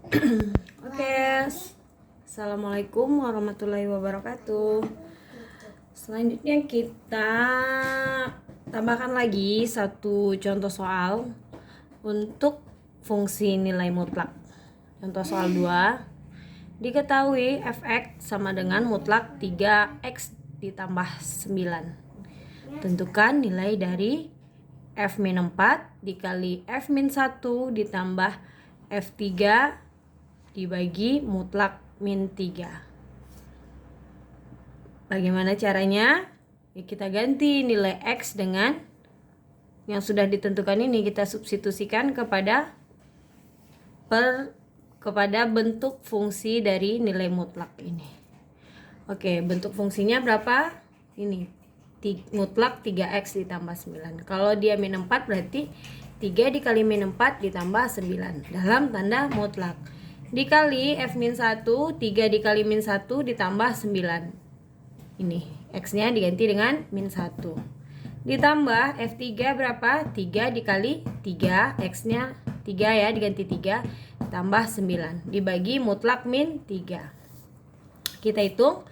Oke, Assalamualaikum warahmatullahi wabarakatuh. Selanjutnya kita tambahkan lagi satu contoh soal untuk fungsi nilai mutlak. Contoh soal 2. Diketahui fx sama dengan mutlak 3x ditambah 9. Tentukan nilai dari f-4 dikali f-1 ditambah f3 dibagi mutlak min 3. Bagaimana caranya? Ya, kita ganti nilai x dengan yang sudah ditentukan ini, kita substitusikan kepada bentuk fungsi dari nilai mutlak ini. Oke, bentuk fungsinya berapa? Ini mutlak 3x ditambah 9. Kalau dia min 4 berarti 3 dikali min 4 ditambah 9 dalam tanda mutlak. Dikali f-1, 3 dikali min 1 ditambah 9. Ini x-nya diganti dengan min 1. Ditambah f3 berapa? 3 dikali 3, x-nya 3 ya, diganti 3 tambah 9 dibagi mutlak min 3. Kita hitung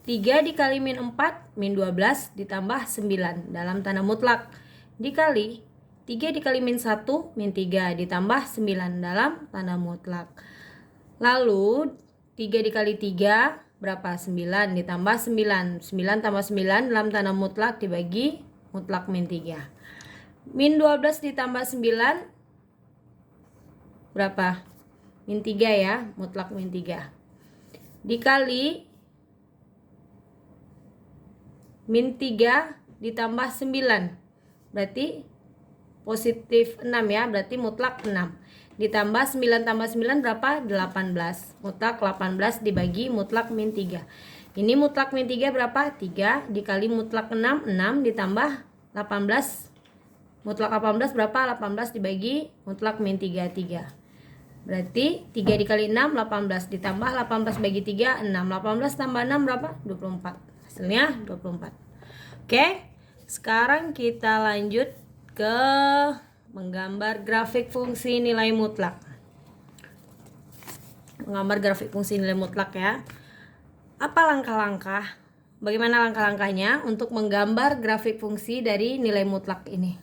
3 dikali min 4 min 12 ditambah 9 dalam tanda mutlak dikali 3 dikali min 1 min 3 ditambah 9 dalam tanda mutlak. Lalu 3 dikali 3 berapa? 9 ditambah 9. 9 tambah 9 dalam tanda mutlak dibagi mutlak min 3. Min 12 ditambah 9 berapa? Min 3 ya, mutlak min 3. Dikali min 3 ditambah 9 berarti positif 6 ya, berarti mutlak 6. Ditambah 9 tambah 9 berapa? 18. Mutlak 18 dibagi mutlak min 3. Ini mutlak min 3 berapa? 3 dikali mutlak 6, 6 ditambah 18. Mutlak 18 berapa? 18 dibagi mutlak min 3, 3. Berarti 3 dikali 6, 18 ditambah 18 bagi 3, 6. 18 tambah 6 berapa? 24. Hasilnya 24. Oke, sekarang kita lanjut ke menggambar grafik fungsi nilai mutlak. Menggambar grafik fungsi nilai mutlak ya. Apa langkah-langkah? Bagaimana langkah-langkahnya untuk menggambar grafik fungsi dari nilai mutlak ini?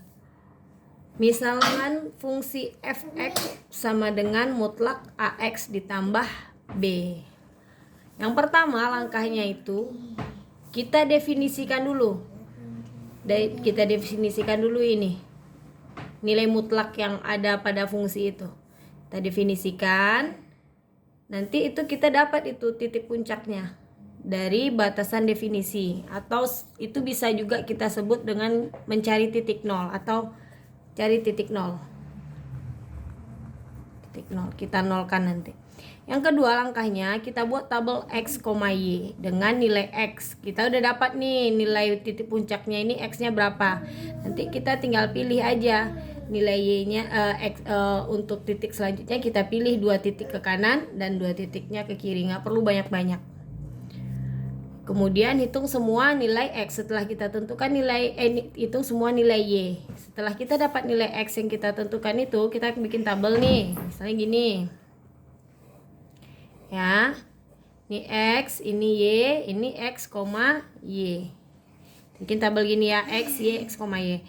Misalkan fungsi fx sama dengan mutlak ax ditambah b. Yang pertama langkahnya itu kita definisikan dulu. Kita definisikan dulu ini nilai mutlak yang ada pada fungsi itu. Kita definisikan. Nanti itu kita dapat itu titik puncaknya dari batasan definisi, atau itu bisa juga kita sebut dengan mencari titik nol atau cari titik nol. Titik nol kita nolkan nanti. Yang kedua langkahnya kita buat tabel x, y dengan nilai x. Kita udah dapat nih nilai titik puncaknya ini x-nya berapa. Nanti kita tinggal pilih aja nilai y-nya untuk titik selanjutnya kita pilih 2 titik ke kanan dan 2 titiknya ke kiri, nggak perlu banyak-banyak. Kemudian hitung semua nilai x. Setelah kita tentukan nilai hitung semua nilai y. Setelah kita dapat nilai x yang kita tentukan itu, kita bikin tabel nih. Misalnya gini. Ya. Ini x, ini y, ini x, y. Bikin tabel gini ya, x, y, x, y.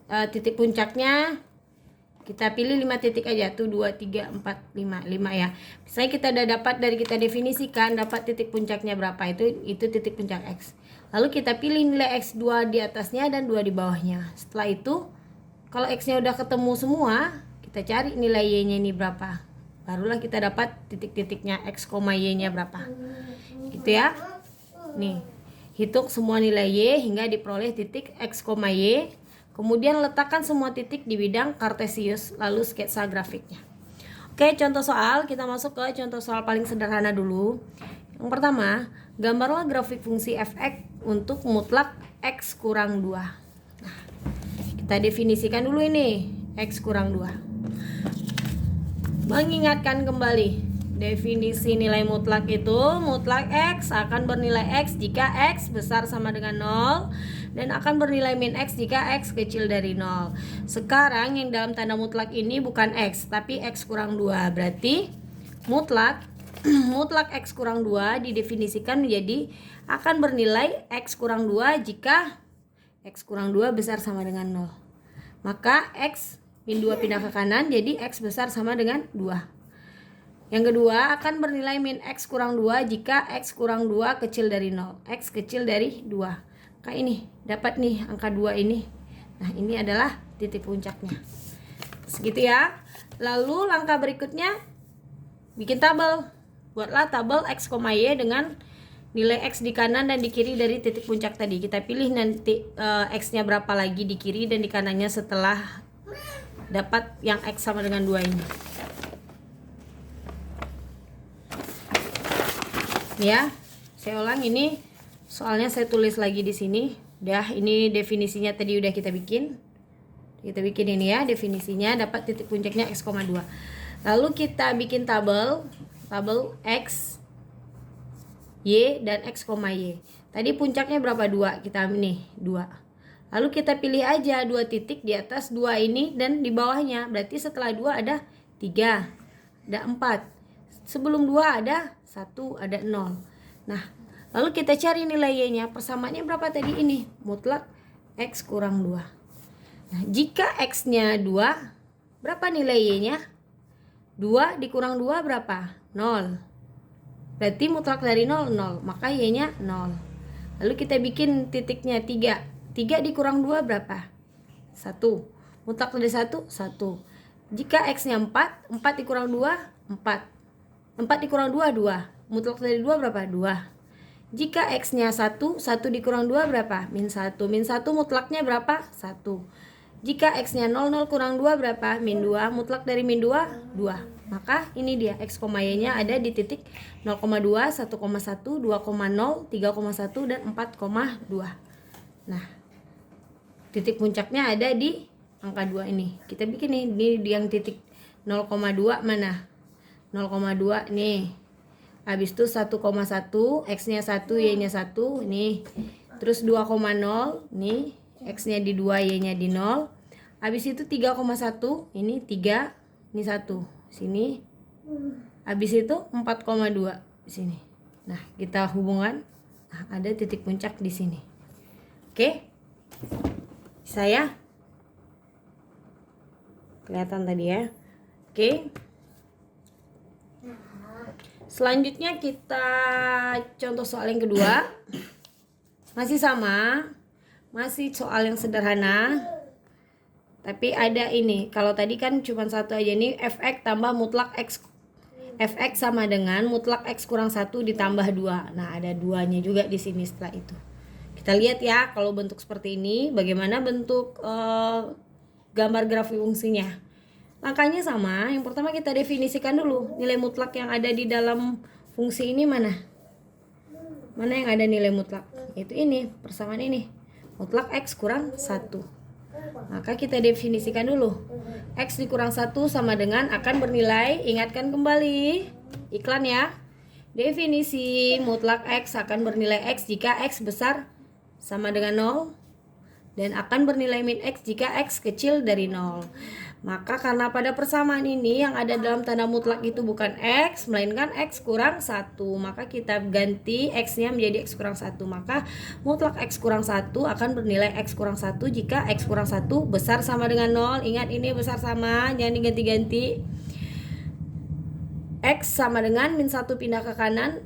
Titik puncaknya kita pilih 5 titik aja tuh, 2, 3, 4, 5 ya. Misalnya kita udah dapat dari kita definisikan dapat titik puncaknya berapa, itu titik puncak x. Lalu kita pilih nilai x 2 di atasnya dan 2 di bawahnya. Setelah itu kalau x-nya udah ketemu semua, kita cari nilai y-nya ini berapa. Barulah kita dapat titik-titiknya x, y-nya berapa. Gitu ya. Nih, hitung semua nilai y hingga diperoleh titik x, y. Kemudian letakkan semua titik di bidang kartesius, lalu sketsa grafiknya. Oke, contoh soal, kita masuk ke contoh soal paling sederhana dulu. Yang pertama, gambarlah grafik fungsi fx untuk mutlak x kurang 2. Nah, kita definisikan dulu ini, x kurang 2. Mengingatkan kembali, definisi nilai mutlak itu, mutlak x akan bernilai x jika x besar sama dengan 0 dan akan bernilai min x jika x kecil dari 0. Sekarang yang dalam tanda mutlak ini bukan x, tapi x kurang 2. Berarti mutlak mutlak X kurang 2 didefinisikan menjadi akan bernilai X kurang 2 jika X kurang 2 besar sama dengan 0. Maka X min 2 pindah ke kanan, jadi X besar sama dengan 2. Yang kedua, akan bernilai min X kurang 2 jika X kurang 2 kecil dari 0. X kecil dari 2. Kayak ini, dapat nih angka 2 ini. Nah, ini adalah titik puncaknya. Segitu ya. Lalu langkah berikutnya, bikin tabel. Buatlah tabel X, Y dengan nilai X di kanan dan di kiri dari titik puncak tadi. Kita pilih nanti X-nya berapa lagi di kiri dan di kanannya setelah dapat yang X sama dengan 2 ini. Ya, saya ulang ini soalnya saya tulis lagi di sini. Udah, ini definisinya tadi udah kita bikin. Kita bikin ini ya, definisinya dapat titik puncaknya X, 2. Lalu kita bikin tabel X, Y dan X, Y. Tadi puncaknya berapa? 2. Kita nih 2. Lalu kita pilih aja 2 titik di atas 2 ini dan di bawahnya. Berarti setelah 2 ada 3, ada 4. Sebelum 2 ada 1, ada 0. Nah, lalu kita cari nilai Y-nya. Persamaannya berapa tadi ini? Mutlak X kurang 2. Nah, jika X-nya 2, berapa nilai Y-nya? 2 dikurang 2 berapa? 0. Berarti mutlak dari 0, 0. Maka Y-nya 0. Lalu kita bikin titiknya 3. 3 dikurang 2 berapa? 1. Mutlak dari 1, 1. Jika X-nya 4, 4 dikurang 2, 4. 4 dikurang 2, 2. Mutlak dari 2 berapa? 2. Jika X-nya 1, 1 dikurang 2 berapa? Min 1. Min 1 mutlaknya berapa? 1. Jika X-nya 0, 0 kurang 2 berapa? Min 2. Mutlak dari min 2, 2. Maka ini dia X, Y-nya ada di titik 0,2, 1,1, 2,0, 3,1, dan 4,2. Nah, titik puncaknya ada di angka 2 ini. Kita bikin nih, ini yang titik 0,2 mana? 0,2 nih. Habis itu 1,1, X-nya 1, Y-nya 1 nih. Terus 2,0 nih, X-nya di 2, Y-nya di 0. Habis itu 3,1, ini 3, ini 1. Sini. Habis itu 4,2 di sini. Nah, kita hubungan. Nah, ada titik puncak di sini. Oke? Saya kelihatan tadi ya. Oke. Selanjutnya kita contoh soal yang kedua. Masih sama, masih soal yang sederhana. Tapi ada ini, kalau tadi kan cuma satu aja nih, fx tambah mutlak x. Fx sama dengan mutlak x kurang 1 ditambah 2. Nah, ada 2-nya juga di sini setelah itu. Kita lihat ya, kalau bentuk seperti ini, bagaimana bentuk gambar grafik fungsinya. Langkahnya sama. Yang pertama kita definisikan dulu nilai mutlak yang ada di dalam fungsi ini mana? Mana yang ada nilai mutlak? Itu ini, persamaan ini. Mutlak X kurang 1. Maka kita definisikan dulu. X dikurang 1 sama dengan akan bernilai, ingatkan kembali iklan ya. Definisi mutlak X akan bernilai X jika X besar sama dengan 0 dan akan bernilai min X jika X kecil dari 0. Maka karena pada persamaan ini yang ada dalam tanda mutlak itu bukan X, melainkan X kurang 1, maka kita ganti X-nya menjadi X kurang 1. Maka mutlak X kurang 1 akan bernilai X kurang 1 jika X kurang 1 besar sama dengan 0. Ingat ini besar sama, jangan diganti-ganti. X sama dengan min 1 pindah ke kanan,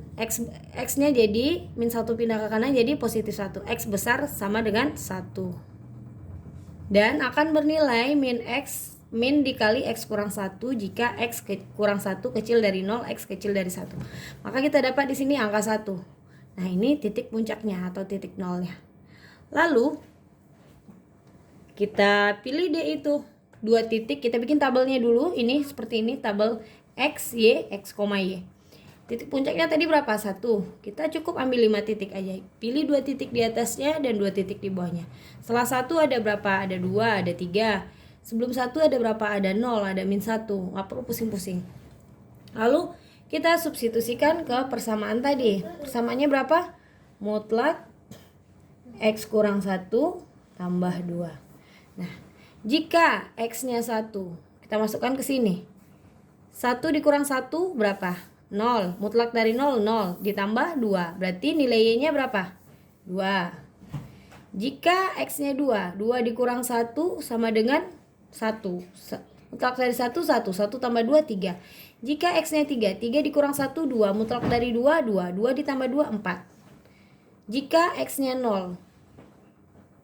X-nya jadi min 1 pindah ke kanan jadi positif 1. X besar sama dengan 1. Dan akan bernilai min dikali X kurang 1 jika X kurang 1 kecil dari 0, X kecil dari 1. Maka kita dapat di sini angka 1. Nah, ini titik puncaknya atau titik nolnya. Lalu kita pilih deh itu 2 titik, kita bikin tabelnya dulu. Ini seperti ini tabel X, Y, X, Y. Titik puncaknya tadi berapa? 1. Kita cukup ambil 5 titik aja. Pilih 2 titik di atasnya dan 2 titik di bawahnya. Setelah 1 ada berapa? Ada 2, ada 3. Sebelum 1 ada berapa? Ada 0, ada min 1. Nggak perlu pusing-pusing. Lalu kita substitusikan ke persamaan tadi. Persamaannya berapa? Mutlak X kurang 1 tambah 2. Nah, jika X-nya 1, kita masukkan ke sini. 1 dikurang 1 berapa? 0. Mutlak dari 0, 0. Ditambah 2. Berarti nilai Y-nya berapa? 2. Jika X-nya 2, 2 dikurang 1 sama dengan 1. Mutlak dari 1, 1. 1 tambah 2, 3. Jika X-nya 3, 3 dikurang 1, 2. Mutlak dari 2, 2. 2 ditambah 2, 4. Jika X-nya 0,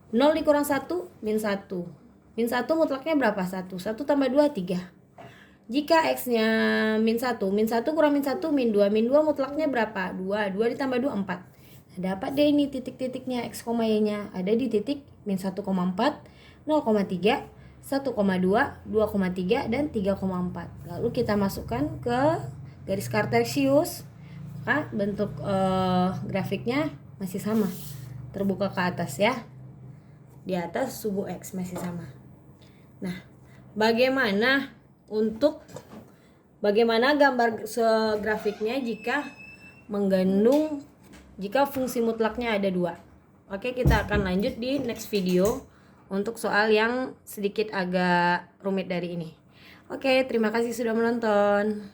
0 dikurang 1, min 1. Min 1 mutlaknya berapa? 1. 1 tambah 2, 3. Jika X-nya min 1, min 1 kurang min 1, min 2. Min 2 mutlaknya berapa? 2. 2 ditambah 2, 4. Nah, dapat deh ini titik-titiknya X, Y-nya. Ada di titik min 1,4, 0,3, 1,2, 2,3, dan 3,4. Lalu kita masukkan ke garis kartesius. Maka bentuk grafiknya masih sama. Terbuka ke atas ya. Di atas subuh X masih sama. Nah, bagaimana gambar grafiknya jika jika fungsi mutlaknya ada 2. Oke, kita akan lanjut di next video untuk soal yang sedikit agak rumit dari ini. Oke, terima kasih sudah menonton.